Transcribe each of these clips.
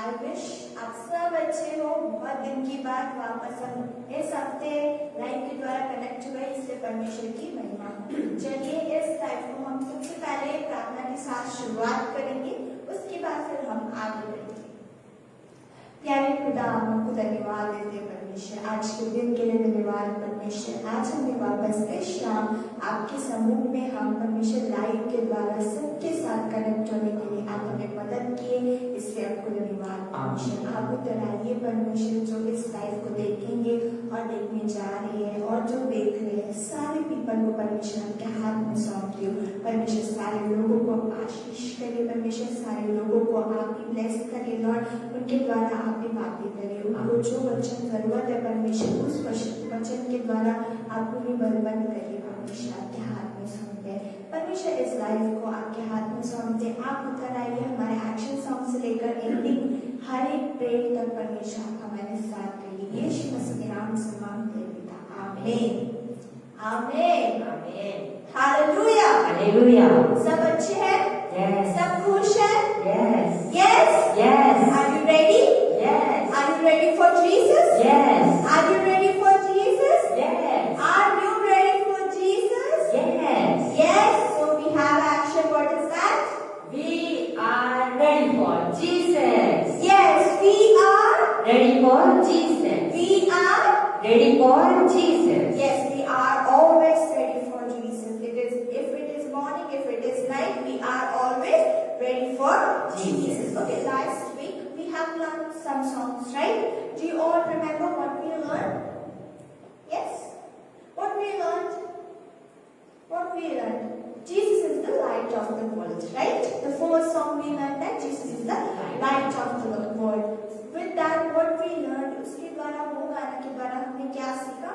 I wish आप सब अच्छे हो। बहुत दिन की बाद वापस हम इस हफ्ते लाइव के द्वारा कनेक्ट हुए, इसलिए परमेश्वर की महिमा। चलिए इस लाइव को हम सबसे पहले प्रार्थना के साथ शुरुआत करेंगे, उसके बाद फिर हम आगे बढ़ेंगे। प्यारे खुदा, आपको धन्यवाद देते परमेश्वर, आज के दिन के लिए धन्यवाद परमेश्वर। आज हमें वापस इस शाम आपके समूह में हम परमेश्वर लाइव के द्वारा सबके साथ कनेक्ट होने के लिए आप हमें मदद किए, इसलिए आपको धन्यवाद परमेश्वर। आप उतराइए परमेश्वर, जो इस लाइव को देखेंगे और देखने जा रहे हैं और जो देख रहे हैं सारे पीपल को परमेश्वर आपके हाथ में सौंपती हूँ। परमेश्वर सारे लोगों को आशीष करिए परमेश्वर, सारे लोगों को आप ही ब्लेस करिए लॉर्ड, उनके द्वारा आप ही बातें करिए, उनको जो वचन जरूरत है परमेश्वर उस वचन के द्वारा आप उन्हें बलबंद करिए परमेश्वर, आपके हाथ में सौंपते परमेश्वर। इस लाइफ को आपके हाथ में सौंपते, आप उतर आइए हमारे एक्शन सॉन्ग से लेकर एंडिंग हर एक प्रेयर तक परमेश्वर आप हमारे साथ रहिए। यीशु मसीह के नाम से मांगते हैं पिता, आमीन आमीन आमीन। Hallelujah hallelujah. सब अच्छे हैं? Yes. सब खुश हैं? Yes. Yes. Yes. Are you ready? Yes. Are you ready for Jesus? Yes. Are you ready for Jesus? Yes. Are you ready for Jesus? Yes. Yes. So we have action. What is that? We are ready for Jesus. Yes, we are Ready for Jesus. we are Ready for Jesus. yes, we are always ready for Jesus. If it is morning, if it is night, we are always ready for Jesus. Okay, last week we have learned some songs, right? Do you all remember what we learned? Yes? What we learned? What we learned? Jesus is the light of the world, right? The first song we learned that Jesus is the light of the world. With that, what we learned, उसके द्वारा वो गाने के द्वारा हमने क्या सीखा?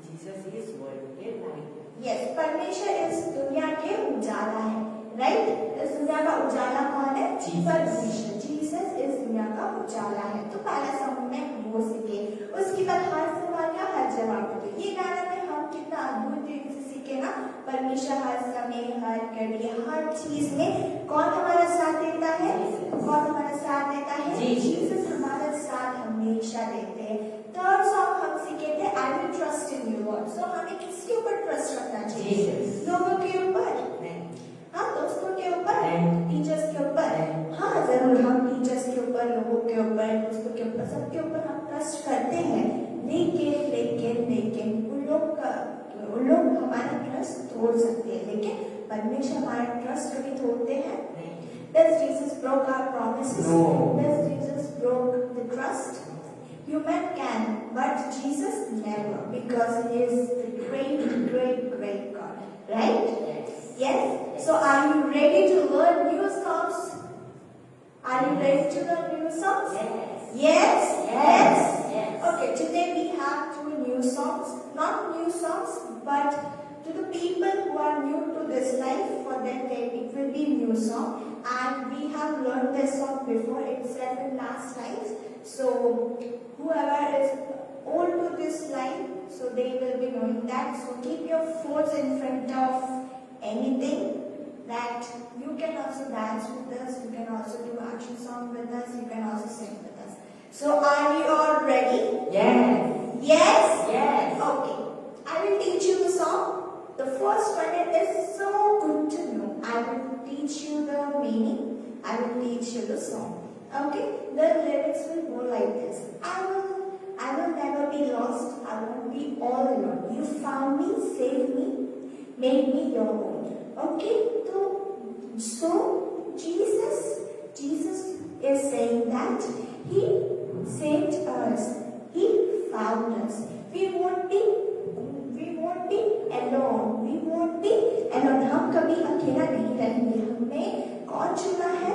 Jesus is world के light. Yes, परमेश्वर इस दुनिया के उजाला है, right? इस दुनिया का उजाला कौन है? परमेश्वर। जीसस इस दुनिया का उजाला है। तो पहला सॉन्ग में हम वो सीखे, उसके बाद हर सवाल का हर जवाब दे। ये गाना में हम कितना अद्भुत तरीके से सीखे ना, परमेश्वर हर समय, हर घड़ी, हर चीज में कौन हमारा साथ देता है? कौन हमारा साथ देता है? जीसस हमारा साथ हमेशा देते हैं। थर्ड सॉन्ग हम सीखे थे, I will trust in you Lord. So हमें किसके ऊपर ट्रस्ट रखना चाहिए? लोगों के ऊपर? हाँ, दोस्तों के ऊपर? टीचर्स के ऊपर? हाँ, जरूर हम टीचर्स के ऊपर, लोगों के ऊपर, दोस्तों के ऊपर, सबके ऊपर हम ट्रस्ट करते हैं। लेकिन लेकिन लेकिन उन लोग हमारा ट्रस्ट तोड़ सकते हैं, लेकिन परमेश्वर हमारा ट्रस्ट कभी तोड़ते हैं? Does Jesus broke our promises? No. Does Jesus broke the trust? Human can, but Jesus never, because He is the great, great, great God. Right? Yes. So, are you ready to learn new songs? Are you ready to learn new songs? Yes. Yes. Okay. Today we have two new songs. Not new songs, but to the people who are new to this life, for them it will be new song. And we have learned this song before itself in last lives. So whoever is old to this life, so they will be knowing that. So keep your phones in front of anything that you can also dance with us, you can also do action song with us, you can also sing with us. So are you all ready? Yes. Yes? Yes. Okay. I will teach you the song. The first one is so good to know. I will teach you the meaning. I will teach you the song. Okay? The lyrics will go like this. I will never be lost. I won't be all alone. You found me, saved me, made me your own. Okay? So Jesus is saying that He saved us. He found us. We won't be alone. We won't be alone. हम कभी अकेला नहीं रहेंगे। हमें कौन चुना है?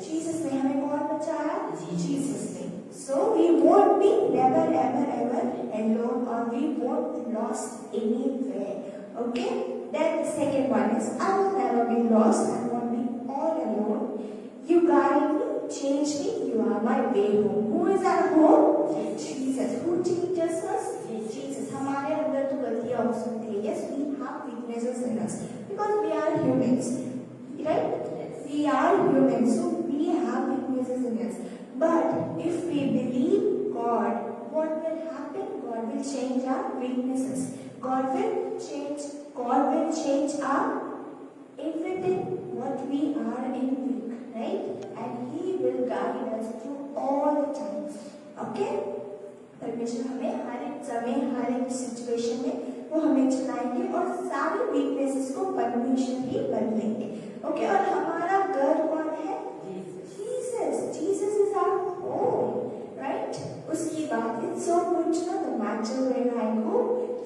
Jesus ने। हमें कौन बचाया? जीसस ने। So we won't be never ever ever alone, or we won't lost anywhere. Okay? Then the second one is, I will never be lost. I won't be all alone. You guide me, change me. You are my way home. Who is our home? Jesus. Who teaches us? Jesus. हमारे अंदर तो गलतियाँ हो सकती है. Yes, we have weaknesses in us because we are humans, right? We are humans, so we have weaknesses in us. But if we believe God, what will happen? God will change our weaknesses. God will change our everything what we are in weak, right? And He will guide us through all the times. Okay? परमेश्वर हमें हर एक समय हर एक situation में वो हमें चलाएंगे और सारी वीकनेसेस को परमेश्वर ही बदलेंगे. ओके? और हमारा घर कौन है? Jesus. Jesus is our home, right? उसकी बात it's so good to know the matter where I go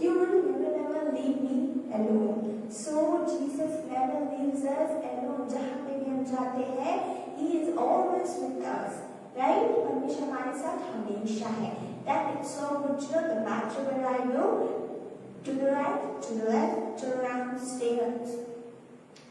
you will never leave me alone. So Jesus never leaves us alone. जहाँ पे भी हम जाते हैं, He is always with us, right? परमेश्वर हमारे साथ हमेशा है. That it's so good to know no matter where I go, to the right, to the left, turn around, stay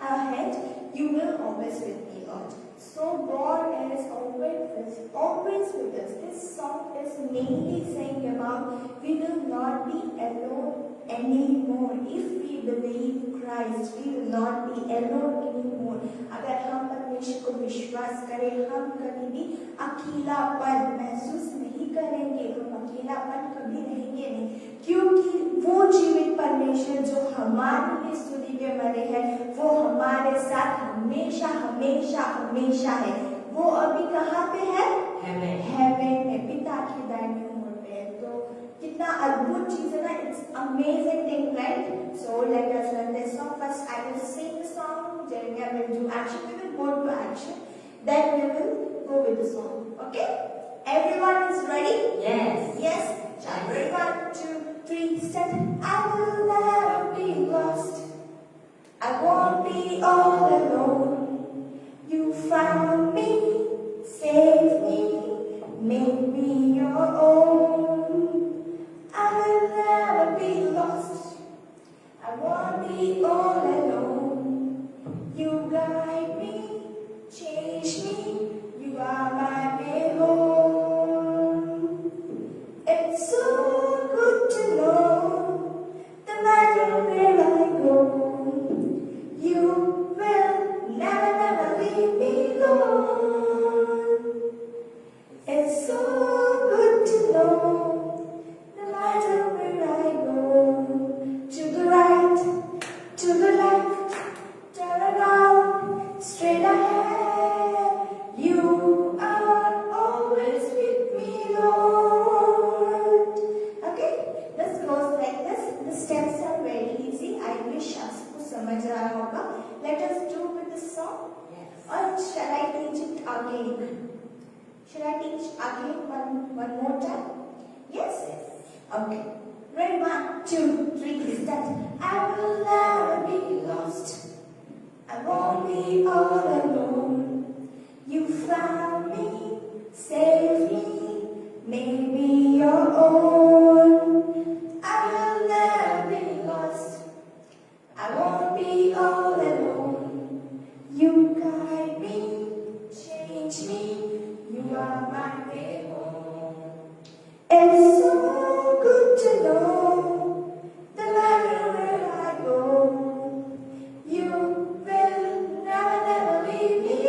ahead, you will always with me, Lord. So God is always with us. This song is mainly saying about we will not be alone anymore. If we believe Christ, we will not be alone anymore. अगर हम परमेश्वर को विश्वास करें, हम कभी भी अकेलापन महसूस नहीं करेंगे. हम अकेलापन कभी रहेंगे नहीं, क्योंकि वो जीवित परमेश्वर जो हमारे लिए सूली पे मरे हैं, वो हमारे साथ हमेशा हमेशा हमेशा है. वो अभी कहाँ पे है? हेवन में, पिता की दाहिनी ओर पे है. तो कितना अद्भुत चीज है ना. It's amazing thing, right? So let us learn this song. First I will sing the song, Jeremiah will do action, we will go to action, then we will go with the song. Okay? Everyone is ready? Yes. Yes? Ready? 1, 2, 3, start. I will never be lost, I won't be all alone. You found me, saved me, made me your own. I will never be lost, I won't be all alone. You guide me, change me, you are my way home. It's so good to know, no matter where I go, you will never leave me alone. It's so good to know, no matter where I go, to the right, to the left, turn around, straight ahead, you are always with me, Lord. Okay, this goes like this. The steps are very easy. I wish आपको समझ रहा होगा. Let us do with the song. Yes. Or shall I teach it again? Shall I teach again one more time? Yes? Okay. Ready? 1, 2, 3, start. I will never be lost, I won't be all alone. You found me, saved me, made me your own. I will never be lost, I won't be all alone. You guide me, change me, you are my way home. It's so good to know, no matter where I go, you will never leave me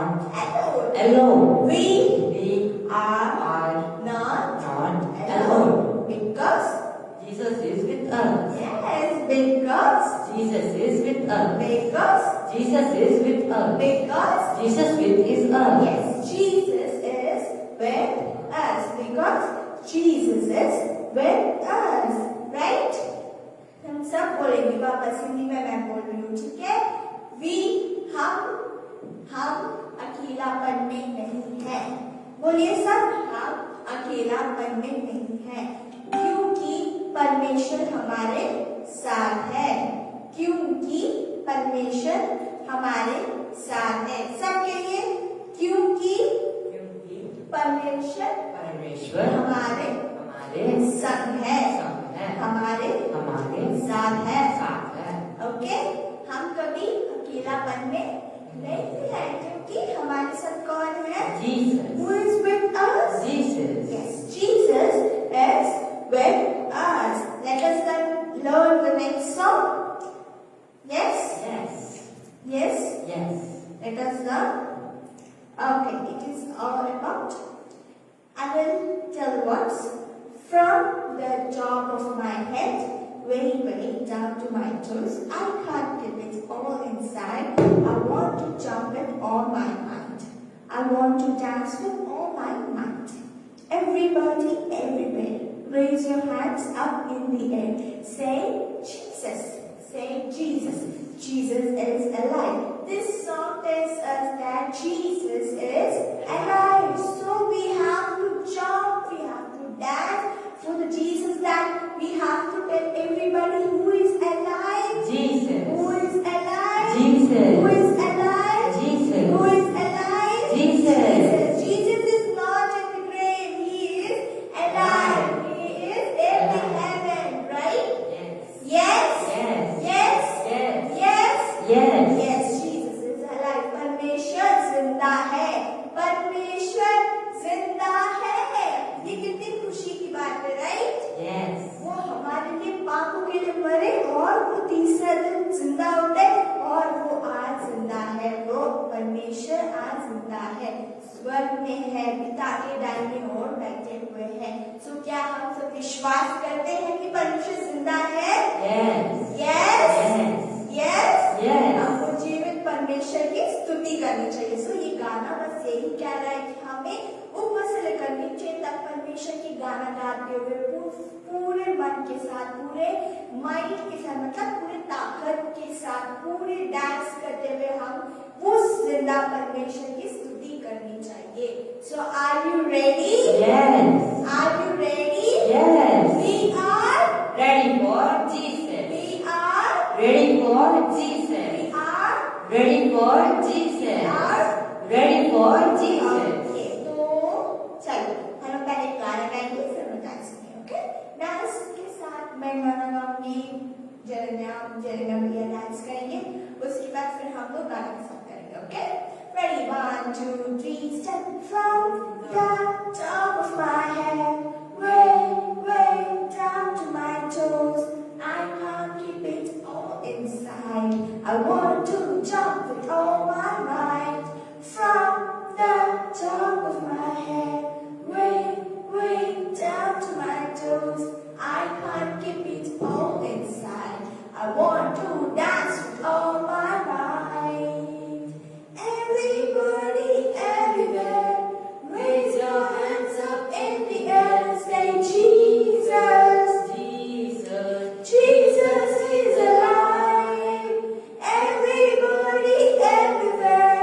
not alone. alone. We We are are not not alone. alone. Because, Jesus is with us. yes, because, Jesus is with us. because, Jesus is with us. because, Jesus with us. yes, Jesus is with us. Because Jesus is with us. Right? हम सब बोलेंगे वापस हिंदी में मैं बोल रही हूँ ठीक है हम अकेलापन में नहीं है बोलिए सब हम अकेलापन में नहीं है क्योंकि परमेश्वर हमारे साथ है क्योंकि परमेश्वर हमारे साथ है सब कहिए क्योंकि परमेश्वर हमारे संग है हमारे साथ है ओके हम कभी अकेलापन में नहीं है क्योंकि हमारे साथ कौन है Jesus. Who is with us? Jesus. Yes, Jesus is with us. Let us then learn the next song. Yes? Yes. Yes? Yes. Let us learn. Okay, it is all about. I will tell the words. From the top of my head, way down to my toes. I can't keep it all inside. I want to jump with all my might. I want to dance with all my might. Everybody, everywhere, raise your hands up in the air. Say Jesus. Say Jesus. Jesus is alive. This song tells us that Jesus is alive. So we have to jump, we have to dance for the Jesus that we have to tell everybody who is alive. Jesus. Who is alive? Jesus. Who is alive? Jesus. Who is alive? Jesus. Jesus is not in the grave. He is alive. He is in the heaven, right? Yes. Yes. Yes. Yes. Yes. Yes. Yes. Yes, Jesus is alive. परमेश्वर जिंदा है. परमेश्वर जिंदा है. ये कितनी खुशी की बात है, राइट? Yes. वो हमारे लिए पापों के लिए मरे और वो तीसरा दिन जिंदा उठे और वो आज जिंदा है. वो परमेश्वर आज जिंदा है. स्वर्ग में है, पिता के दाहिने ओर बैठे हुए हैं. सो क्या हम सब विश्वास करते हैं कि परमेश्वर जिंदा है? Yes. Yes. Yes. Yes. Yes. हमको जीवित परमेश्वर की स्तुति करनी चाहिए. सो ये गाना बस यही कह रहा है कि हमें ऊपर से लेकर नीचे तक परमेश्वर की गाना गाते हुए पूरे मन के साथ, पूरे माइंड के साथ, मतलब पूरे ताकत के साथ, पूरे डांस करते हुए हम उस जिंदा परमेश्वर की स्तुति करनी चाहिए. So are you ready? Yes. Are you ready? Yes. We are Ready for Jesus. We are Ready for Jesus. We are Ready for Jesus. Ready for Jesus. Okay तो चलो हम पहले गाना गाएंगे फिर हम डांस करेंगे. ओके डांस के साथ मैं गाना गाऊंगी, जरना भैया डांस करेंगे, उसके बाद फिर हम लोग गाना के साथ करेंगे. Okay ready 1 2 3 step from the top of my head way down to my toes. I can't keep it all inside. I want to jump with all my might. From the top of my head, way down to my toes. I can't keep it all inside. I want to dance with all my might. Everybody, everywhere, raise your hands up in the air and say Jesus. Jesus. Jesus is alive. Everybody, everywhere.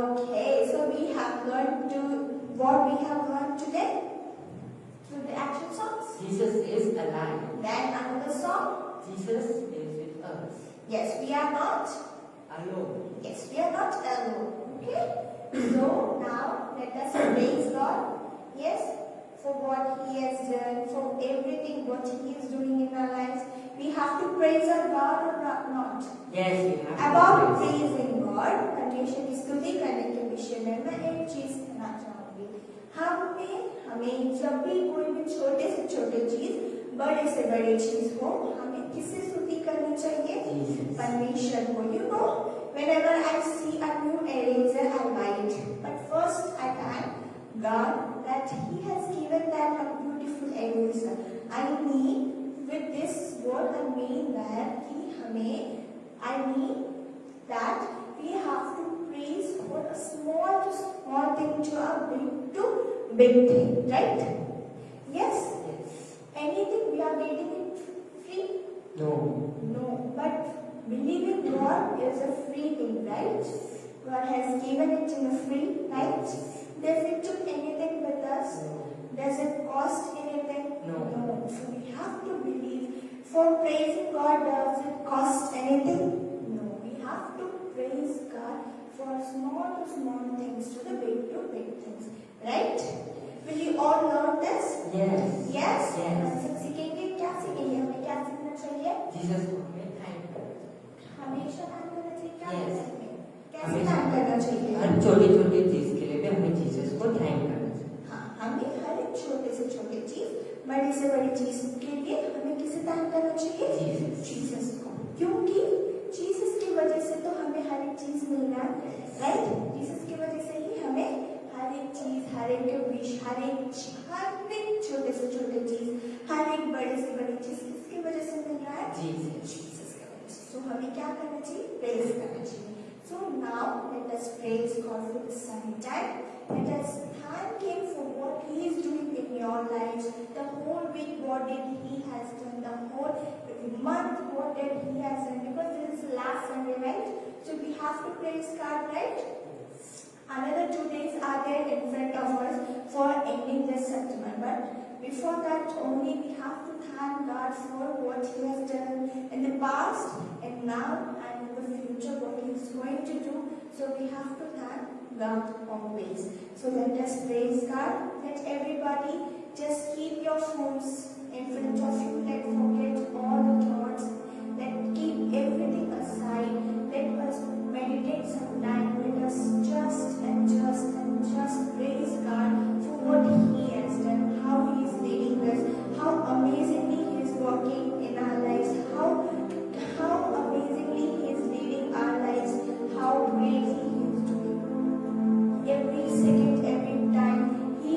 Okay, so we have learned to what we have learned today through the action songs. Jesus is alive. Then another song. Jesus is with us. Yes, we are not. Alone. Yes, we are not alone. Okay. So now let us praise God. Yes, for what He has done, for everything what He is doing in our lives. We have to praise our God or not. Yes, we have. About praising God, परमेश्वर की स्तुति करने के विषय में मैं एक चीज कहना चाहूंगी। हमें जब भी कोई भी छोटे से छोटे चीज, बड़े से बड़ी चीज हो, हमें किससे स्तुति करनी चाहिए? परमेश्वर को। You know, whenever I see a new eraser, I buy it. But first I thank God that He has given that a beautiful eraser. I mean, with this word, I mean that we have to praise for a small to small thing to a big to big thing, right? Yes? Yes. Anything we are getting it free? No. No. But believing God is a free thing, right? God has given it in a free, right? Does it do anything with us? No. Does it cost anything? No. So we have to believe. For praising God, does it cost anything? No. We have to praise God for small to small things to the big things. Right? Will you all learn this? Yes. Yes? Yes. हम सीखेंगे क्या सीखेंगे हमें क्या सीखना चाहिए Jesus को हमें thank करना हमेशा काम करना चाहिए क्या Yes. करना चाहिए कैसे हमेशा काम करना चाहिए हर छोटी-छोटी चीज के लिए भी हमें जीसस को थैंक करना चाहिए। हाँ हमें हर एक छोटे से छोटे चीज बड़ी से बड़ी चीज के लिए हमें किसे दान करना चाहिए जीसस को क्योंकि जीसस की वजह से तो हमें हर एक चीज मिल रहा है राइट जीसस की वजह से ही हमें हर एक चीज हर एक विश हर एक छोटे से छोटे चीज हर एक बड़े से बड़ी चीज किसकी वजह से मिल रहा है जीसस की वजह से तो हमें क्या करना चाहिए प्रेज करना चाहिए So now let us praise God for this sunny time. Let us thank Him for what He is doing in your lives. The whole week, what did He has done? The whole month, what did He has done? Because this is last Sunday, right? So we have to praise God, right? Another 2 days are there in front of us for ending this September. But before that, only we have to thank God for what He has done in the past and now and in the future, what He is going to do. So we have to thank God always. So let us praise God. Let everybody just keep your phones in front of you. Let forget all the thoughts. Let keep everything aside. Let us meditate some time. Let us just praise God for what He has done, how He is leading us, how amazingly He is working in our lives, how amazingly He is leading our lives, how greatly He is doing. Every second, every time, He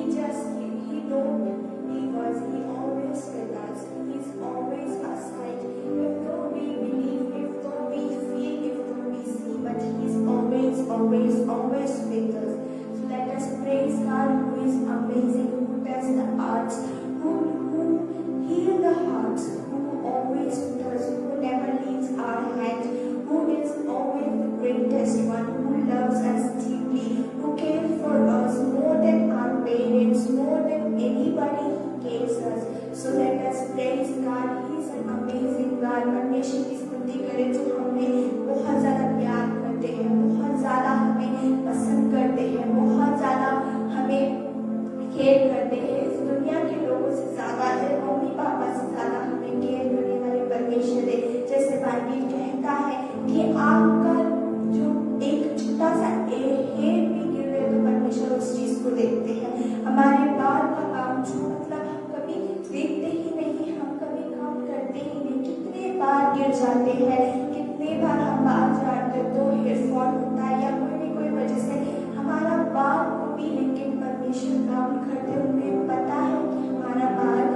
don't leave us. He always with us. He is always aside. If though we believe, if though we feel, if though we see, but He is always with us. So let us praise God who is amazing, who does the arts, who heal the hearts, who always does, who never leaves our hand, who is always the greatest one, who loves us deeply, who cares for us more than our parents, more than anybody He cares us. So let us praise God. He is an amazing God. परमेश्वर की स्तुति करें जो हमें बहुत ज़्यादा प्यार करते हैं, बहुत ज़्यादा हमें पसंद करते हैं, बहुत ज़्यादा हमें केयर करते हैं। इस दुनिया के लोगों से ज़्यादा है, मम्मी पापा से ज़्यादा हमें केयर करने वाले परमेश्वर है। जैसे बाइबल कहता है कि आपका जो एक छोटा सा हेयर भी गिर रहे तो परमेश्वर उस चीज़ को देखते हैं। हमारे बाल का काम जो मतलब हम कभी देखते ही नहीं, हम कभी काम करते ही नहीं, कितने बार गिर जाते हैं, कितने बार हम बाल झाड़ते तो हेयर फॉल होता है या कोई वजह से हमारा बाल को भी, लेकिन परमेश्वर काम करते उन्हें पता है कि हमारा बाल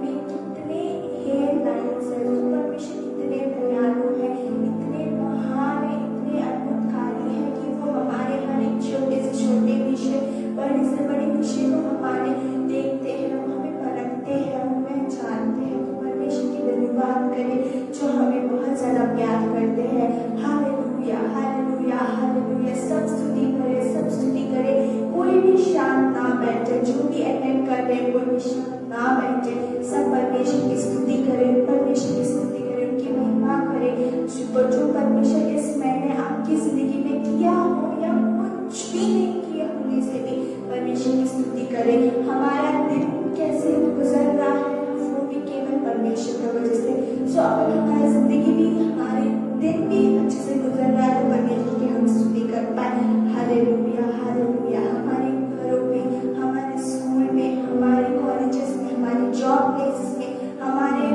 में कितने हेयर लाइन्स है। तो परमेश्वर कितने दयालु है, इतने महान है, इतने अद्भुतकारी है कि वो हमारे हर एक छोटे से छोटे विषय, बड़े से बड़े विषय को हमारे देखते हैं, हमें परखते हैं, हमें जानते हैं। तो परमेश्वर की धन्यवाद करें जो हमें बहुत ज़्यादा प्यार करते हैं। Hallelujah hallelujah hallelujah. सब स्तुति करें, सब सो अगर हमारी जिंदगी भी हमारे दिन भी अच्छे से गुजर रहा है तो परमेश्वर की हम स्तुति कर पाए। Hallelujah hallelujah. हमारे घरों में, हमारे स्कूल में, हमारे कॉलेजेस में, हमारे जॉब प्लेसेस में, हमारे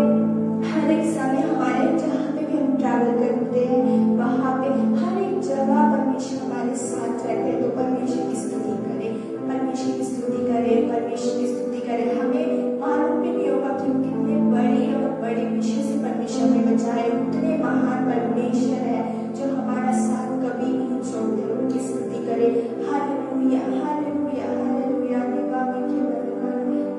हर एक समय, हमारे जहाँ पे भी हम ट्रैवल करते हैं वहाँ पे हर एक जगह परमेश्वर हमारे साथ रहते हैं। तो परमेश्वर की स्तुति करें, परमेश्वर की स्तुति करें, परमेश्वर की स्तुति करें। हमें मालूम भी नहीं होगा कि कितने बड़े और बड़े विषय से परमेश्वर में बचाए, उतने महान परमेश्वर है जो हमारा साथ कभी नहीं छोड़ते। उनकी स्तुति करें। Hallelujah hallelujah hallelujah.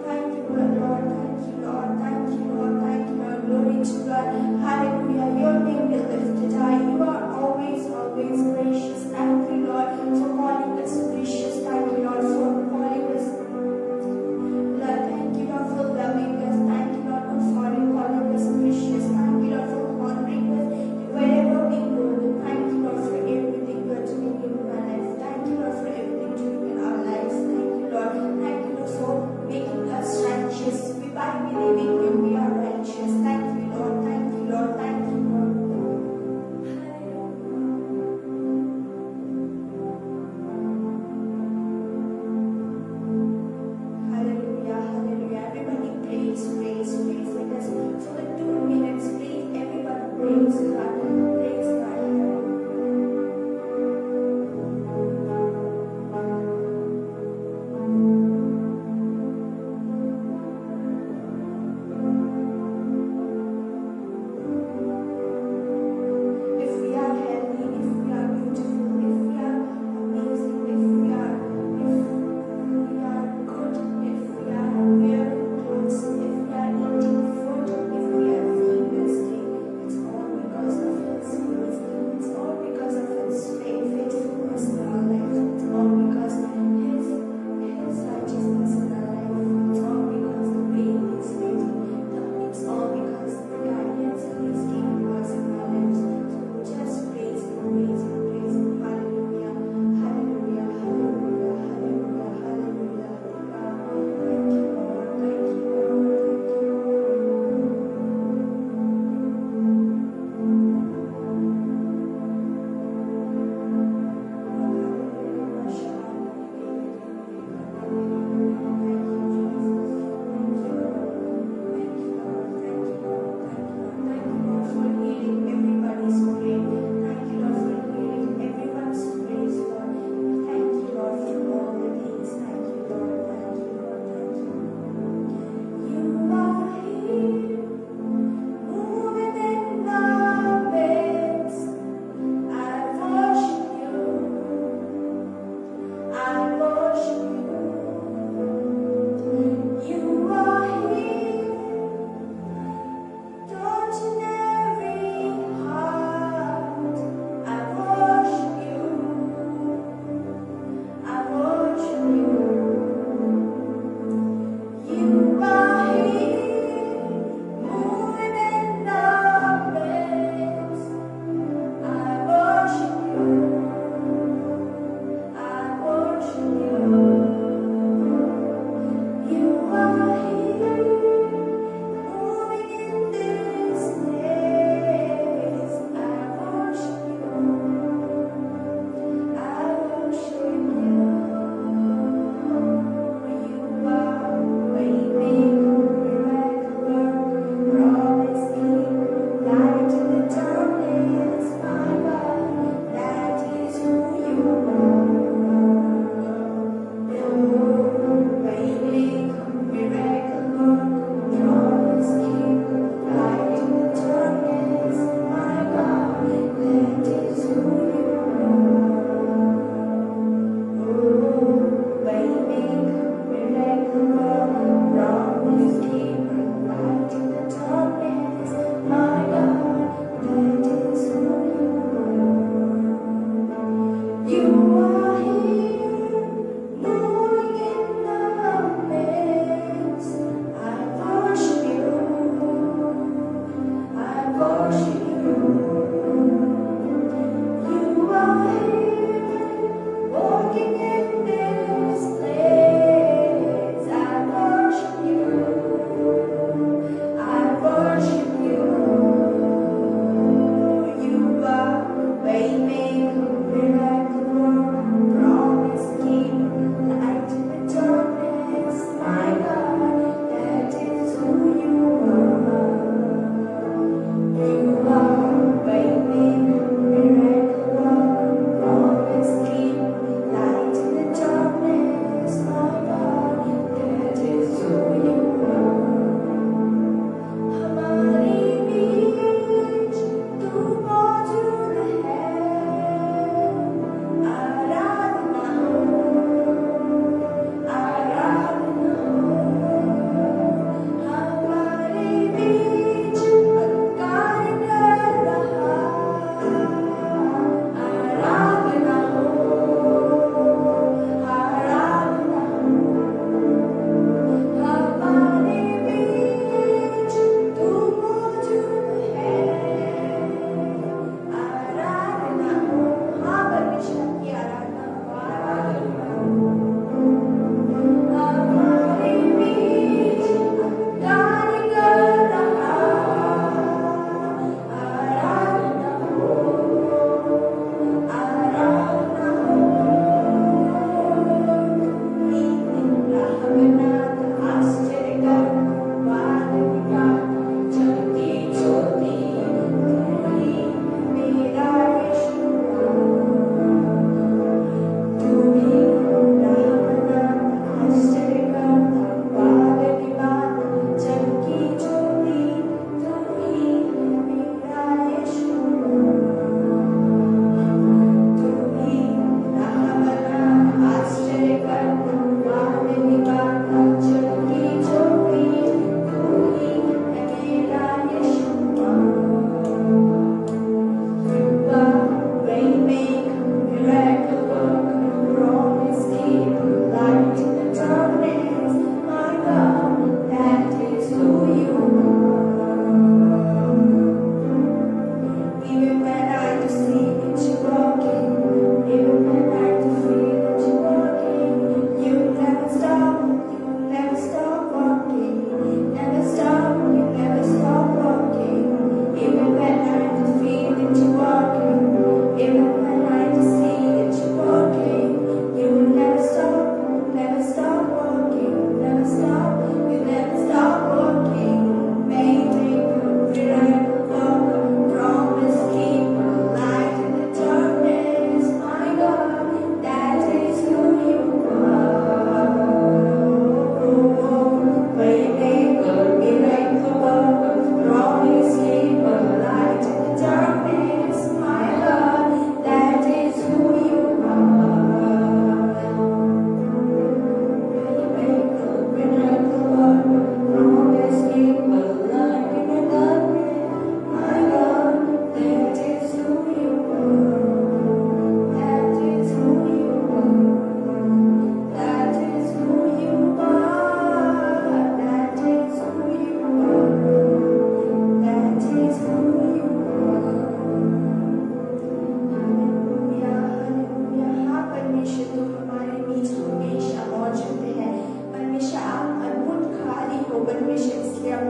Thank you, Lord. Thank you, Lord. Thank you, Lord. Thank you, Lord. Glory to God. Hallelujah. Your name be lifted high. You are always, always gracious. Thank you, Lord, for calling us precious. Thank you, Lord, for calling us. Lord, thank you, Lord, for loving us. Thank you, Lord, for calling us precious. Thank you, Lord, for honoring us wherever we go. Thank you, Lord, for everything you're doing in our life. Thank you, Lord, for everything doing in our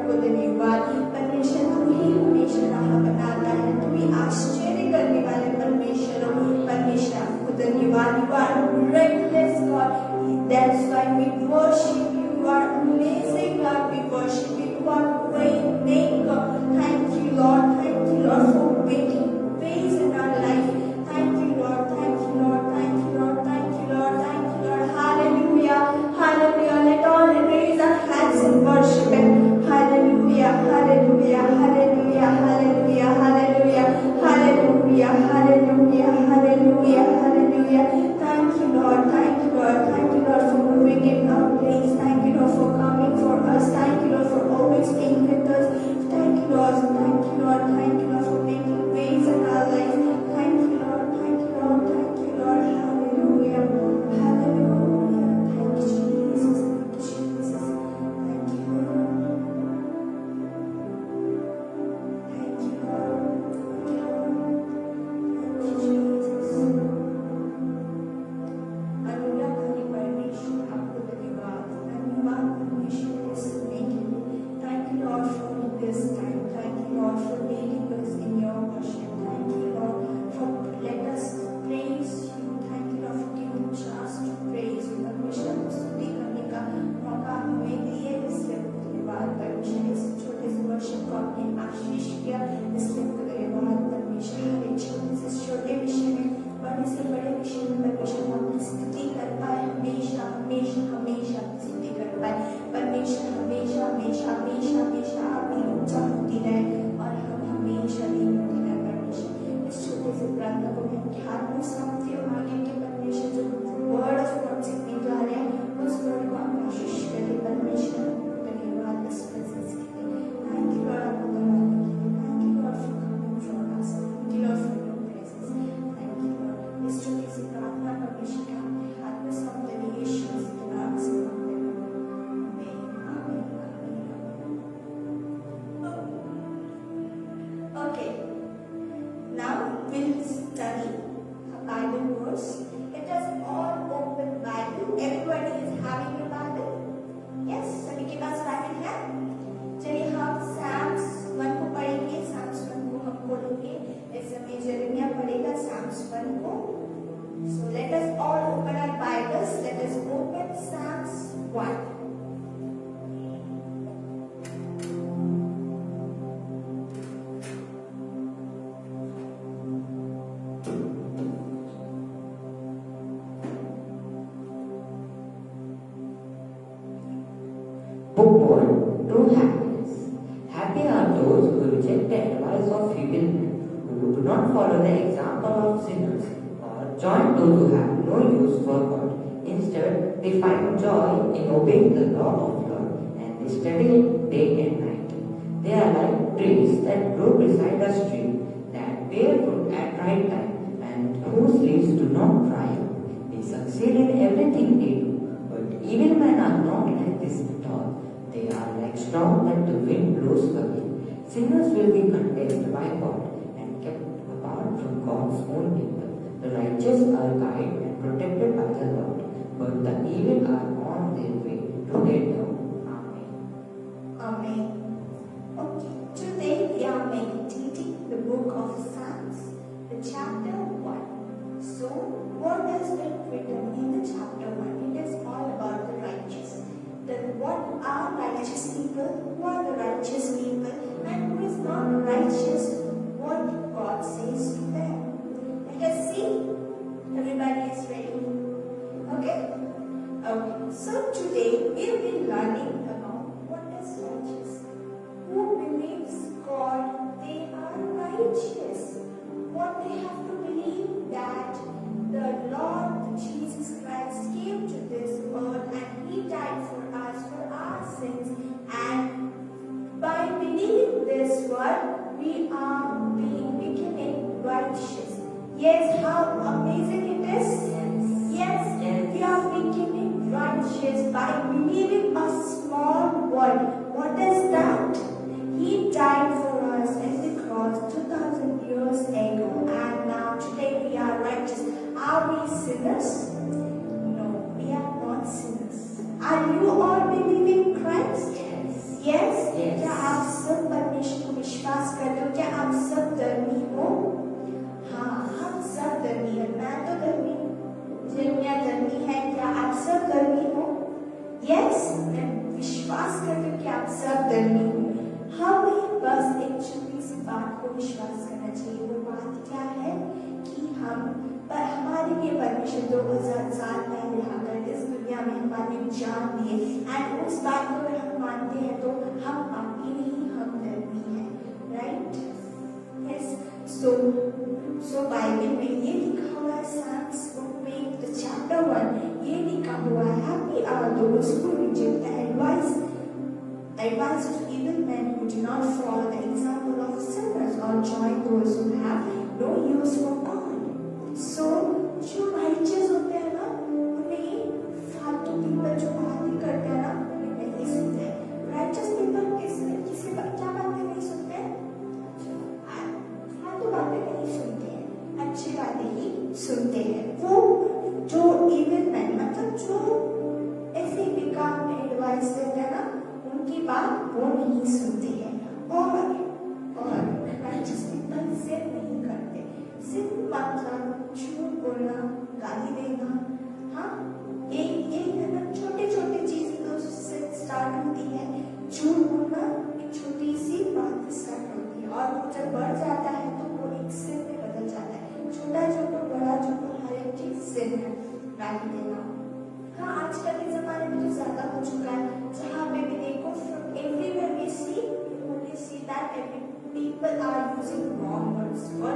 को धन्यवाद। परमेश्वर तू ही हमेशा राह बनाता है, तू ही आश्चर्य करने वाले परमेश्वर हो। परमेश्वर आपको धन्यवाद। You are miraculous God. That's why we worship you. You are amazing God. We worship you. You are great maker. Thank you Lord. Thank you Lord for making ways in our life. Thank you Lord. Thank you Lord. Thank you Lord. Thank you Lord. Thank you Lord. Hallelujah. Hallelujah. Let all raise our hands in worship Him. Hallelujah. Hallelujah. Hallelujah. Hallelujah. Hallelujah. Hallelujah. Hallelujah. Hallelujah. Hallelujah. Thank you Lord. Thank you Lord. Thank you Lord for moving in our place. Thank you Lord for coming for us. Thank you Lord for always being with us. Thank you Lord. Thank you Lord. Thank you Lord for making ways in our life. Thank you Lord. Thank you Lord. Thank you Lord. Hallelujah. Hallelujah. Thank you Jesus. Thank you Jesus. Thank you Lord. Thank you Lord. Thank you Lord. Thank you Jesus. अनुग्रहकारी परमेश्वर आपको धन्यवाद। धन्यवाद परमेश्वर इस समय के लिए। Thank you Lord for this time. Thank you Lord for leading us in your worship. Thank you Lord for let us praise you. Thank you Lord for giving us to praise you. परमेश्वर आपको स्तुति करने का मौका हमें दिए, इसलिए आपको धन्यवाद। परमेश्वर इस छोटे से वर्षिप को आपने आशीष किया, इसलिए आपको धन्यवाद। परमेश्वर हर एक छोटे से छोटे विषय में, बड़े से बड़े विषय में परमेश्वर आपकी स्तुति कर पाए, हमेशा हमेशा हमेशा आपकी स्तुति कर पाए। परमेश्वर हमेशा हमेशा हमेशा हमेशा आपकी ऊंचा होती रहे और हम हमेशा नहीं होती रहे। परमेश्वर इस छोटे से प्रार्थना को मैं आपके हाथ में सौंपती हूँ। आगे के परमेश्वर जो वर्ड ऑफ गॉड सीखने जा रहे हैं, उस वर्ड को आप आशीष करें। परमेश्वर आपको धन्यवाद इस प्रेजेंस के लिए। थैंक यू लॉर्ड, आपको धन्यवाद। Thank you Lord for coming from us. Thank you Lord for your presence. Thank you Lord. इस छोटी सी प्रार्थना परमेश्वर के हाथ में सौंपते हुए यीशु मसीह के नाम से मांगते हैं। आमीन, आमीन, आमीन। Okay, now we'll study a Bible verse. It is all open Bible. Everybody is having a Bible. Yes, सभी के पास बाइबल है। चलिए हम Psalms 1 को पढ़ेंगे। Psalms 1 को हम खोलेंगे। इस समय जरमिया पढ़ेगा Psalms 1 को। So let us all open our Bibles. Let us open Psalms 1. Book 1. True happiness. Happy are those who reject the advice of feeble men, who do not follow the example of sinners, or join those who have no use for God. Instead, they find joy in obeying the law of God, and they study it day and night. They are like trees that grow beside a stream, that bear fruit at right time, and whose leaves do not dry up. They succeed in everything they do, but evil men are not like this at all. They are like straw that the wind blows away. Sinners will be condemned by God and kept apart from God's own people. The righteous are guided and protected by the Lord, but the evil are on their way to their doom. Amen. Amen. Okay, today we are meditating the book of Psalms, the chapter 1. So, what has been written in the chapter 1? It is all about the righteous. What are righteous people? Who are the righteous people? And who is not righteous? What God says to them. Let us see. Everybody is ready? Okay? Okay. So today we will be learning about what is righteous. Who believes God, they are righteous. What they have to believe that the Lord Jesus Christ came to this earth and He died for us for our sins, and by believing this word we are becoming righteous. Yes, how amazing it is. Yes, we are becoming righteous by believing a small word. What is that? He died for us at the cross 2000 years ago, and now today we are righteous. Are we sinners? No, we are not sinners. Are you all believing Christ? Yes. Yes? Yes. Yeah, को विश्वास करना चाहिए। वो बात क्या है कि हमारे लिए परमेश्वर 2000 साल पहले आकर इस दुनिया में हमारे जान दिए, एंड उस बात को अगर हम मानते हैं तो हम पापी नहीं, हम धर्मी हैं, राइट? यस। सो बाइबल में ये लिखा हुआ है, साइंस बुक में द चैप्टर 1 ये लिखा हुआ है, happy are those who reject the advice to evil men who do not follow the example of sinners or join those who have no use for God. So जो righteous होते हैं ना, उन्हें फालतू people जो बातें करते हैं ना, उन्हें नहीं सुनते। righteous people किसी क्या बातें नहीं सुनते? फालतू बातें नहीं सुनते हैं, अच्छी बातें ही सुनते हैं। वो जो evil men मतलब जो ऐसे बेकार में एडवाइस देते हैं ना, उनकी बात वो नहीं सुनते हैं। और righteous people सिर्फ नहीं करते, सिर्फ मतलब झूठ बोलना, गाली देना, हाँ एक है ना, छोटे छोटे चीजें से स्टार्ट होती है। झूठ बोलना एक छोटी सी बात स्टार्ट होती है, और वो जब बढ़ जाता है तो वो एक सिन में बदल जाता है। छोटा छोटा बड़ा छोटा हर एक चीज सिन है। गाली देना, हाँ आजकल के जमाने में तो ज्यादा हो चुका है, जहाँ पे भी देखो from everywhere we see that people are using wrong words for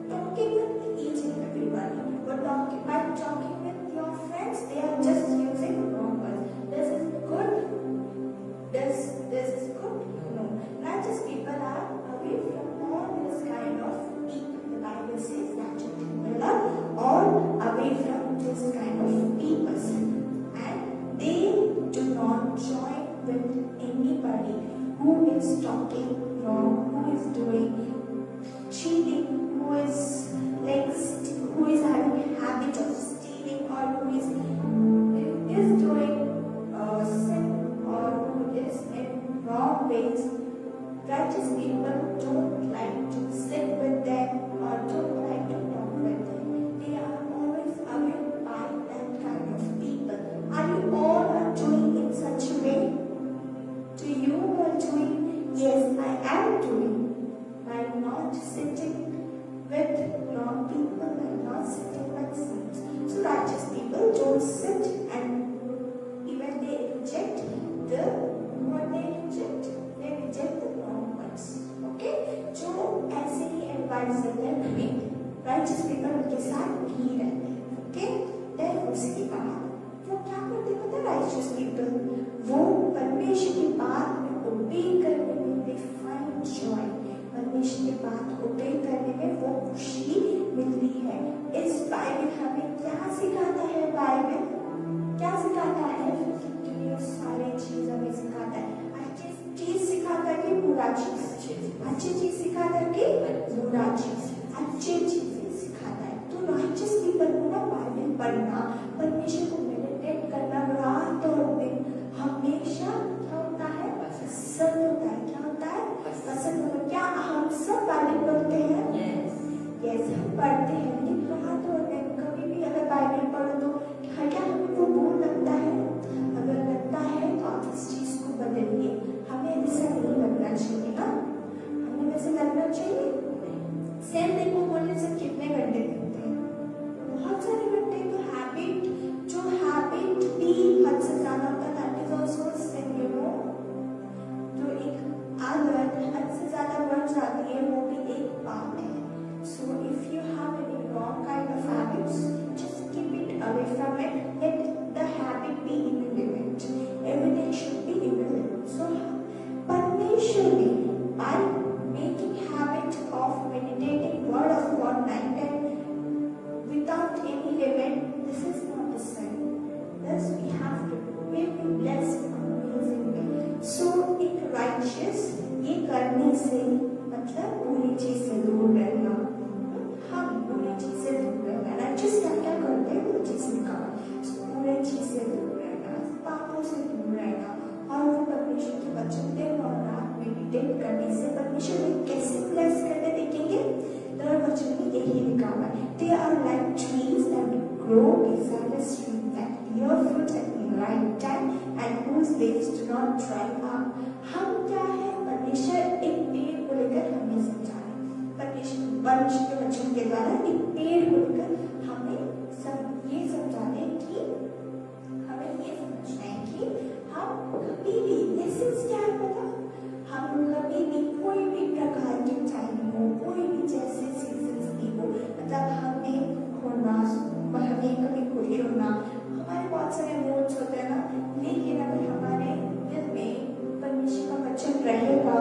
talking with each and everybody, but by talking with your friends they are just using wrong words. This is good? This is good? No. Righteous people are away from all this kind of people. The Bible says that people are all away from this kind of people, and they do not join with anybody who is talking wrong, who is doing cheating, who is having a habit of stealing, or who is doing sin, or who is in wrong ways. Righteous people don't like to sit with them or don't like to talk with them. They are always away by that kind of people. Are you all doing in such a way? Do you are doing? Yes, I am doing. By not sitting with wrong people and not sitting with saints. So righteous people don't sit, and even they reject what they reject. They reject the wrong ones. Okay? जो ऐसे ही advice देते हैं हमें, righteous people उनके साथ नहीं रहते। Okay? Then उसके बाद वो क्या करते हैं पता है? righteous people वो परमेश्वर की बात में ओबे करने में they find joy. परमेश्वर की बात ओबे करने में वो खुशी मिलती है। इस बाइबल हमें क्या सिखाता है? बाइबल क्या सिखाता है? सारी चीज हमें सिखाता है। अच्छी चीज सिखाता है कि बुरा चीज, अच्छी चीज सिखाता है कि बुरा चीज, अच्छी चीजें सिखाता है। तो righteous people को ना बाइबल पढ़ना, परमेश्वर को मेडिटेट करना रात और दिन हमेशा क्या होता है? पसंद होता है। क्या होता है? पसंद होता है। क्या हम सब बाइबल पढ़ते हैं? यस हम पढ़ते हैं, लेकिन रात और दिन कभी भी अगर बाइबल पढ़ो तो क्या हमें वो बोर लगता है? अगर लगता है तो आप इस चीज को बदलिए। हमें ऐसा नहीं लगना चाहिए ना, हमें वैसे लगना चाहिए। सेम देखो बोलने से कितने घंटे दिखते हैं? बहुत सारे घंटे। तो जो हैबिट भी हद से ज्यादा होता है, that is also sin, you know. जो एक आदत हद से ज्यादा बढ़ जाती है वो भी एक पाप है। So if you have any wrong kind of habits, just keep it away from it. Let the habit be in a limit. Everything should be in a limit. So perpetually, by making habit of meditating word of God night and without any limit, this is not a sin. Thus we have to be blessed amazingly. So एक righteous ये करने से मतलब बुरी चीज से दूर रहना, हम बुरी चीज से दूर रहना। righteous क्या करते हैं? वो चीज निकाल, बुरी चीज से दूर रहना, पापों से दूर रहना, और वो परमेश्वर के वचन दिन और रात मेडिटेट करने से परमेश्वर को कैसे ब्लेस करते देखेंगे? तो वचन में यही लिखा हुआ है, they are like trees that grow beside a stream that bear fruit at the right time and whose leaves do not dry up. हम क्या है? परमेश्वर एक पेड़ को लेकर हमें समझा रहे हैं। ये समझाने कि हमें ये समझना है कि हम कभी भी लेसन्स क्या है पता, हम कभी भी कोई भी प्रकार के टाइम हो, कोई भी जैसे सीजन्स की हो, मतलब हमें होना, हमें कभी खुश होना, हमारे बहुत सारे मूड्स होते हैं ना, लेकिन अगर हमारे दिल में परमेश्वर का वचन रहेगा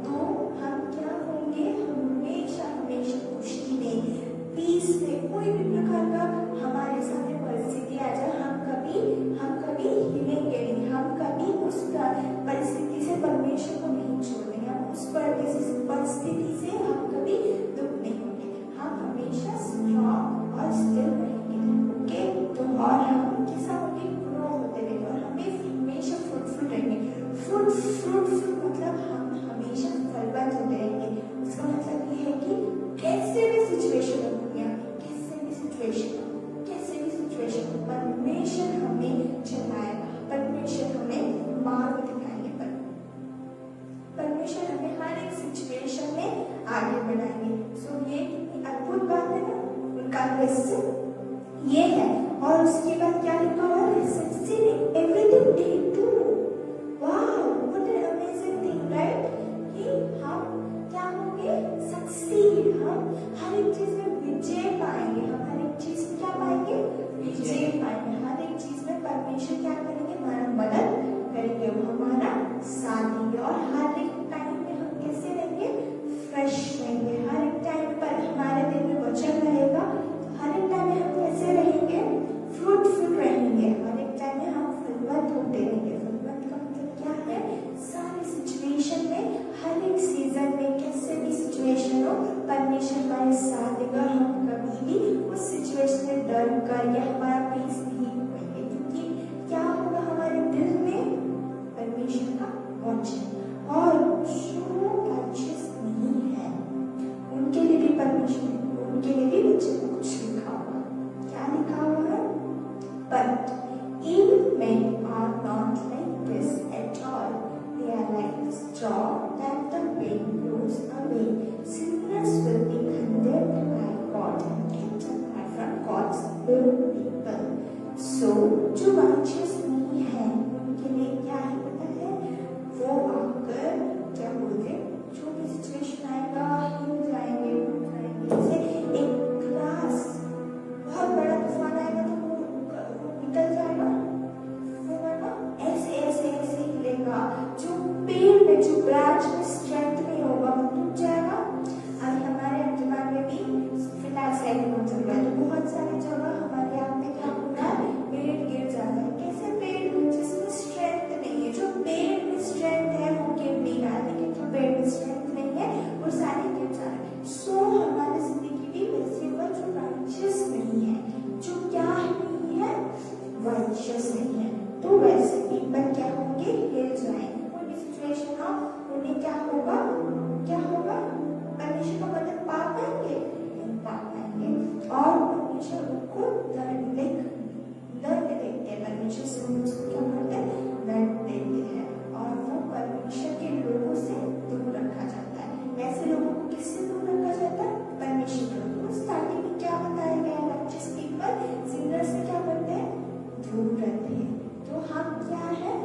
तो हम क्या होंगे, हमेशा हमेशा खुशी में, पीस में, कोई भी प्रकार का हमारे सामने परिस्थिति आ जाए, हम कभी हिलेंगे नहीं, हम कभी उस परिस्थिति से परमेश्वर को नहीं छोड़ेंगे, हम उस परिस्थिति से हम कभी दुख नहीं होंगे, हम हमेशा स्ट्रॉन्ग और स्थिर रहेंगे। ओके, तो और हम कैसा होंगे, ग्रो होते रहेंगे और हमें हमेशा फ्रूटफुल रहेंगे। फ्रूटफुल मतलब हम हमेशा फलवंत होते रहेंगे। उसका मतलब ये है कि कैसे भी सिचुएशन हो दुनिया में, कैसे भी सिचुएशन परमेश्वर हमें चलाएगा, परमेश्वर हमें मार्ग दिखाएंगे, परमेश्वर हमें हर एक सिचुएशन में आगे बढ़ाएंगे। सो ये अद्भुत बात है ना, उनका रहस्य ये है। और उसके बाद क्या लिखा हुआ है, everything they do, wow what an amazing thing, right, कि हम क्या होंगे, सक्सीड, हम हर एक चीज में विजय पाएंगे, हम हर एक चीज में क्या पाएंगे, विजय पाएंगे, हर एक चीज में परमेश्वर क्या करेंगे, हमारा मदद करेंगे, वो हमारा साथ देंगे। और हर एक टाइम में हम कैसे रहेंगे, फ्रेश रहेंगे, हर एक टाइम पर हमारे दिल में वचन रहेगा, हर एक टाइम में हम कैसे रहेंगे, फ्रूटफुल रहेंगे, हर एक टाइम में हम फलवंत होते रहेंगे। फलवंत का मतलब क्या है, सारी सिचुएशन में, हर एक सीजन में, कैसे भी सिचुएशन हो, परमेश्वर हमारे साथ देगा, हम कभी भी उस सिचुएशन में डर कर या हमारा पीस नहीं होंगे, क्योंकि क्या होगा, हमारे दिल में परमेश्वर का वचन। और जो righteous नहीं है उनके लिए भी परमेश्वर, उनके लिए भी वचन में कुछ लिखा होगा। क्या लिखा हुआ है, but evil men are not like this at all, they are like the straw that the wind blows away. Sinners will be condemned by God and kept apart from God's own people. So जो righteous नहीं है उनके लिए क्या है पता है, वो आकर क्या बोलते हैं, जो भी सिचुएशन आएगा हिल जाएंगे, जैसे एक ग्लास, बहुत बड़ा तूफान आएगा तो वो निकल जाएगा, ऐसे हिलेगा, जो पेड़ में, जो ब्रांच में स्ट्रेंथ नहीं होगा वो टूट जाएगा। अभी हमारे अंजुमन में भी फिलहाल साइक्लोन चल रहा है, तो बहुत सारी जगह हमारे यहाँ पे क्या हो रहा है, पेड़ गिर जाता है। कैसे पेड़, जिसमें स्ट्रेंथ नहीं है, जो पेड़ में स्ट्रेंथ है वो गिर नहीं रहा, लेकिन जो पेड़ में स्ट्रेंथ नहीं है वो सारे गिर जा रहे हैं। सो हमारी जिंदगी भी वैसे होगा, जो राइचियस नहीं है, जो क्या नहीं है, राइचियस नहीं है, तो वैसे पीपल क्या होंगे, हिल जाएंगे। कोई भी सिचुएशन हो उन्हें क्या होगा, परमेश्वर का मदद पा पाएंगे, नहीं पा पाएंगे, और परमेश्वर उनको दर्द देते हैं, परमेश्वर से उनको क्या करते हैं, दर्द देते हैं, और वो परमेश्वर के लोगों से दूर रखा जाता है। ऐसे लोगों को किससे दूर रखा जाता है, परमेश्वर के लोगों को। स्टार्टिंग में क्या बताया गया, राइचियस पीपल सिनर्स से क्या करते हैं, दूर रहते हैं। तो हम क्या है,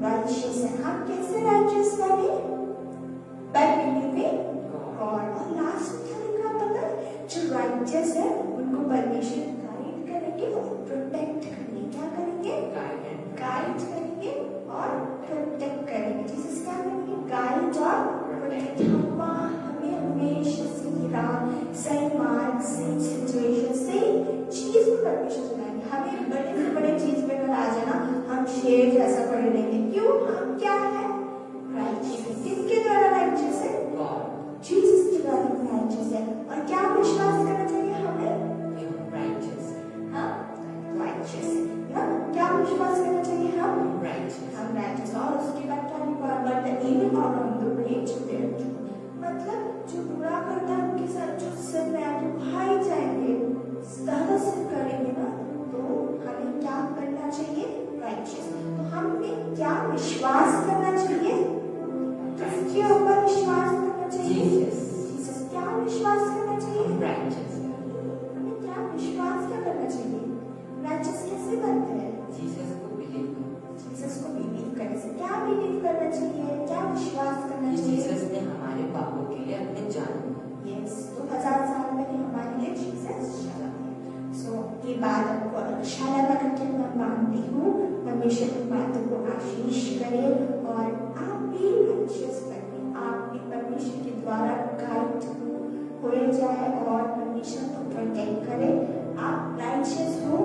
राइचियस है। हम कैसे राइचियस बने, बाय बिलीविंग गॉड। और लास्ट में क्या लिखा पता है, जो राइचियस है उनको परमेश्वर गाइड करेंगे और प्रोटेक्ट करेंगे। क्या करेंगे, गाइड करेंगे और प्रोटेक्ट करेंगे। जीसस क्या करेंगे, गाइड और प्रोटेक्ट, हमें हमेशा सही राह, सही मार्ग, सही सिचुएशन, सही चीज में परमेश्वर चलाएंगे। हमें बड़े से बड़े चीज में अगर आ जाना, हम शेर जैसा पड़े रहेंगे। क्यों, हम क्या है, राइचियस। किसके द्वारा राइचियस है, जीसस के द्वारा राइचियस है। और क्या विश्वास करना चाहिए हमें, राइचियस, हाँ राइचियस ना, क्या विश्वास करना चाहिए, हम राइचियस। और उसके बाद क्या लिखा, but the evil are on the way to their truth, मतलब जो बुरा करता है उनके साथ जो सिर में आके भाई जाएंगे, ज्यादा सिर करेंगे ना, तो हमें क्या करना चाहिए, राइचियस। तो हमें क्या विश्वास करना चाहिए, किसके ऊपर विश्वास करना चाहिए, जीसस। क्या विश्वास करना चाहिए, राइचियस। हमें क्या विश्वास क्या करना चाहिए, खोए जाए और परमेश्वर को प्रोटेक्ट करे। आप राइचियस हो,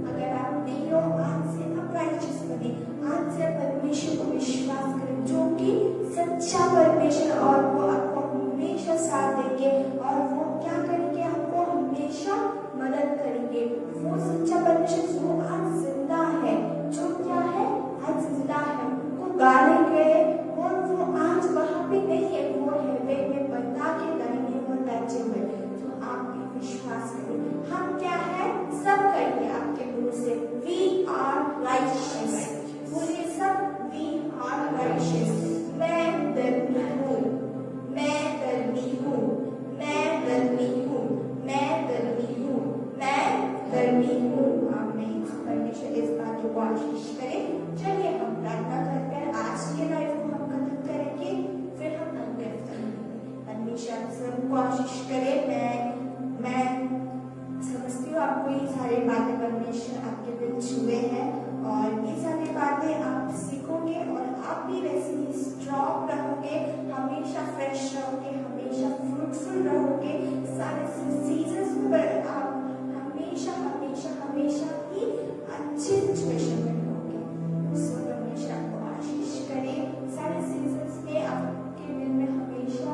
अगर आप नहीं हो आज से आप राइचियस बने। आज से परमेश्वर को विश्वास करें जो कि सच्चा परमेश्वर, और वो आपको हमेशा साथ देंगे और वो क्या करेंगे, आपको हमेशा मदद करेंगे। वो सच्चा परमेश्वर जो आज जिंदा है, जो क्या है आज जिंदा है, वो गाने गए और वो आज वहां पे नहीं है, वो हेवे में बता के दाहिने ओर बैठे हुए। तो आप भी विश्वास करें। हम क्या है, सब करिए आपके मुंह से, वी आर राइचियस। बोलिए सब, वी आर राइचियस। मैं धर्मी हूँ, मैं धर्मी हूँ, मैं धर्मी हूँ, मैं धर्मी हूँ, मैं धर्मी हूँ। आमीन। परमेश्वर इस बात को आशीष करे। चलिए हम प्रार्थना करकर आज के लाइफ को हम खत्म करेंगे, फिर हम अगले हफ्ते मिलेंगे। परमेश्वर सबको आशीष करे। मैं समझती हूँ आपको ये सारी बातें परमेश्वर आपके दिल छुए हैं और ये सारी बातें आप सीखोगे और आप भी वैसे ही स्ट्रॉन्ग रहोगे, हमेशा फ्रेश रहोगे, हमेशा फ्रूटफुल रहोगे। सारे सीजन्स में आप हमेशा हमेशा हमेशा ही अच्छी सिचुएशन में रहोगे। सो परमेश्वर आपको आशीष करे। सारे सीजन्स में आपके दिल में हमेशा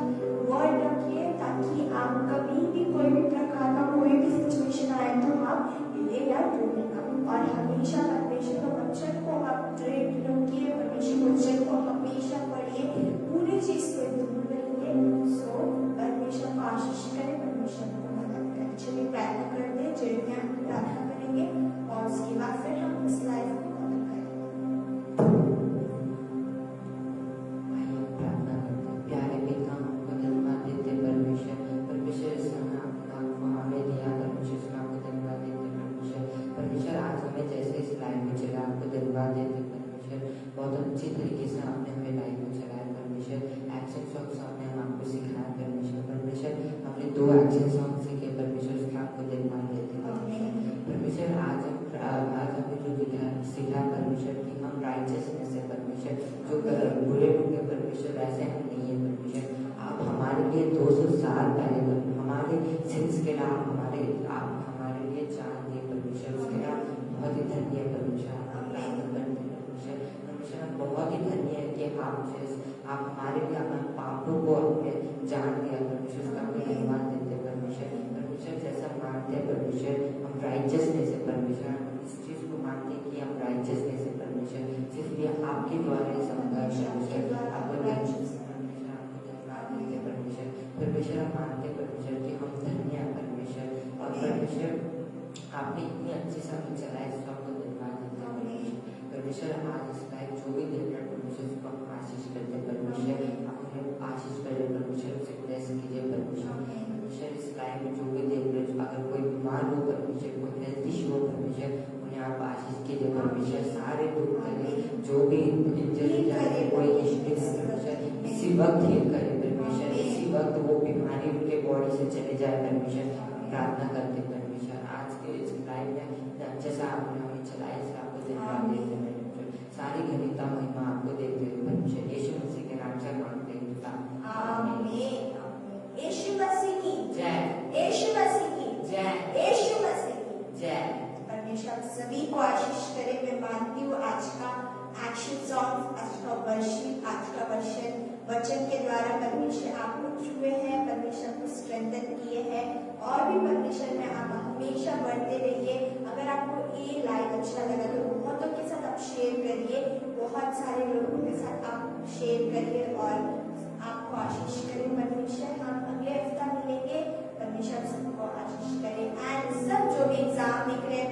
वर्ड रखिए ताकि आप कभी भी कोई भी प्रकार का कोई भी सिचुएशन आए तो आप हिले या टूटेगा। और हमेशा परमेश्वर के वचन को अपडेट रखिए, परमेश्वर के वचन को हमेशा पढ़िए, पूरी चीज से दूर रहिए। सो परमेश्वर को आशीष करें, परमेश्वर को मदद करें। चलिए प्रार्थना करते हैं, जल्दी हम प्रार्थना करेंगे और उसके बाद फिर हम इस लाइफ को खत्म करेंगे। प्रार्थना करते हैं। प्यारे पिता, हमको धन्यवाद देते परमेश्वर, परमेश्वर इस समय आपको हमें दिया परमेश्वर, आपको धन्यवाद देते परमेश्वर। परमेश्वर आज हमें जैसे इस लाइफ में चला, आपको धन्यवाद देते परमेश्वर। बहुत अच्छी तरीके से आपने हमें लाइफ में चलाया परमेश्वर। एक्शन सॉन्ग्स आपने हमको सिखाया परमेश्वर। परमेश्वर हमने 2 एक्शन सॉन्ग सीखे परमेश्वर, उसका आपको धन्यवाद देते परमेश्वर। आज हमें जो सीखा परमेश्वर कि हम राइचियसनेस है परमेश्वर, जो बुरे लोग हैं परमेश्वर ऐसे हम नहीं है परमेश्वर। आप हमारे लिए 200 साल पहले हमारे सिंस के लिए आप हमारे लिए जान दिए परमेश्वर, उसके लिए बहुत ही धन्य है परमेश्वर। परमेश्वर हम बहुत ही धन्य है कि आप हमारे लिए अपने पापों को अपने जान दिया परमेश्वर, उसका हमें धन्यवाद देते परमेश्वर। परमेश्वर जैसा मानते हैं परमेश्वर, हम राइचियसनेस है परमेश्वर, इस चीज को मानते हैं कि हम राइचियसनेस है परमेश्वर, सिर्फ ये आपके द्वारा ही संभव है परमेश्वर। आपको परमेश्वर, परमेश्वर हम मानते परमेश्वर कि हम धन्य है परमेश्वर। और परमेश्वर आपने इतनी अच्छी समय चलाए, इसको आपको धन्यवाद देते हैं परमेश्वर। आज इस लाइफ जो भी देख रहे परमेश्वर, उसको हम आशीष करते परमेश्वर, अपने आशीष करे परमेश्वर, उसे ब्लेस कीजिए परमेश्वर। परमेश्वर इस लाइफ में जो भी देख रहे, अगर कोई बीमार हो परमेश्वर, कोई हेल्थ इशू हो परमेश्वर, उन्हें आप आशीष कीजिए परमेश्वर। सारे दुख करे, जो भी इंजरी करे, कोई हिस्ट्री है परमेश्वर, इसी वक्त हील करे परमेश्वर, इसी वक्त वो बीमारी उनके बॉडी से चले जाए परमेश्वर। प्रार्थना करते परमेश्वर आज के इस लाइफ में अच्छे से आपने हमें चलाए, इसका आपको धन्यवाद देते हैं परमेश्वर। सारी घनीता महिमा आपको देते हुए परमेश्वर यीशु मसीह के नाम से मांगते हैं पिता, आमीन। यीशु मसीह की जय, यीशु मसीह की जय, यीशु मसीह की जय। परमेश्वर सभी को आशीष करे। मैं मानती हूँ आज का एक्शन सॉन्ग, आज का वर्शिप, आज का वचन के द्वारा परमेश्वर आपको छुए हैं, परमेश्वर को स्ट्रेंथन किए हैं और भी परमेश्वर में आप हमेशा बढ़ते रहिए। अगर आपको ये लाइव अच्छा लगा तो बहुतों के साथ आप शेयर करिए, बहुत सारे लोगों के साथ आप शेयर करिए और आपको आशीष करें परमेश्वर। हम अगले हफ्ता मिलेंगे, परमेश्वर सबको आशीष करें। एंड सब जो भी एग्जाम लिख रहे हैं